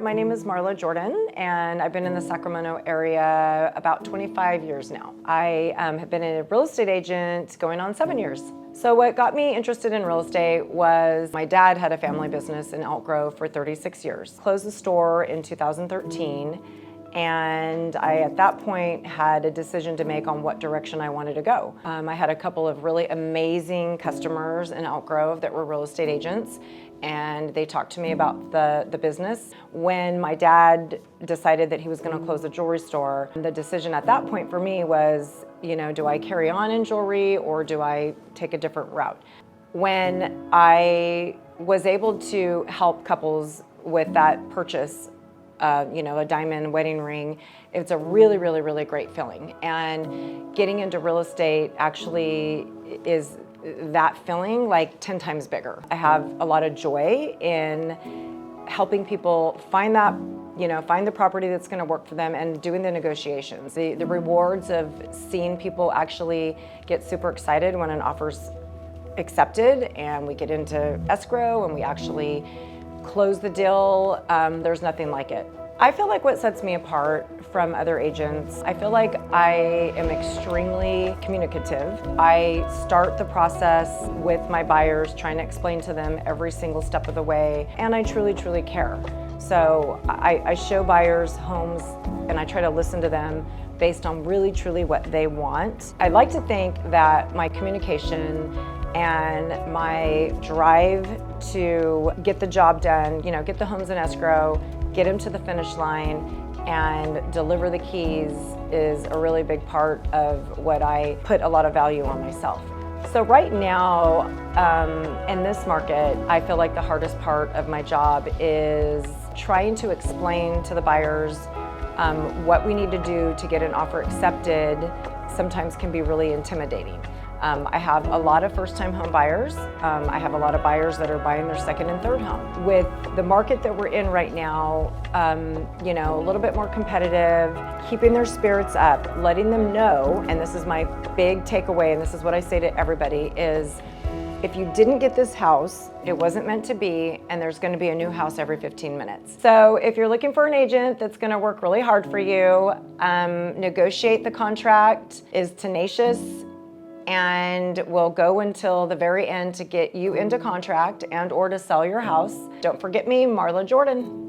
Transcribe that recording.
My name is Marlo Jordan, and I've been in the Sacramento area about 25 years now. I have been a real estate agent going on 7 years. So what got me interested in real estate was my dad had a family business in Elk Grove for 36 years. Closed the store in 2013, and I, at that point, had a decision to make on what direction I wanted to go. I had a couple of really amazing customers in Elk Grove that were real estate agents, and they talked to me about the business. When my dad decided that he was going to close the jewelry store, the decision at that point for me was, do I carry on in jewelry or do I take a different route? When I was able to help couples with that purchase, a diamond wedding ring, it's a really, really, really great feeling. And getting into real estate actually is that feeling like 10 times bigger. I have a lot of joy in helping people find the property that's going to work for them and doing the negotiations. The rewards of seeing people actually get super excited when an offer's accepted and we get into escrow and we actually close the deal, there's nothing like it. I feel like what sets me apart from other agents, I feel like I am extremely communicative. I start the process with my buyers, trying to explain to them every single step of the way, and I truly, truly care. So I show buyers homes and I try to listen to them based on really, truly what they want. I like to think that my communication and my drive to get the job done, get the homes in escrow, get them to the finish line, and deliver the keys is a really big part of what I put a lot of value on myself. So right now, in this market, I feel like the hardest part of my job is trying to explain to the buyers what we need to do to get an offer accepted. Sometimes can be really intimidating. I have a lot of first-time home buyers. I have a lot of buyers that are buying their second and third home. With the market that we're in right now, a little bit more competitive, keeping their spirits up, letting them know, and this is my big takeaway, and this is what I say to everybody, is if you didn't get this house, it wasn't meant to be, and there's going to be a new house every 15 minutes. So if you're looking for an agent that's going to work really hard for you, negotiate the contract, is tenacious, and will go until the very end to get you into contract and or to sell your house. Don't forget me, Marlo Jordan.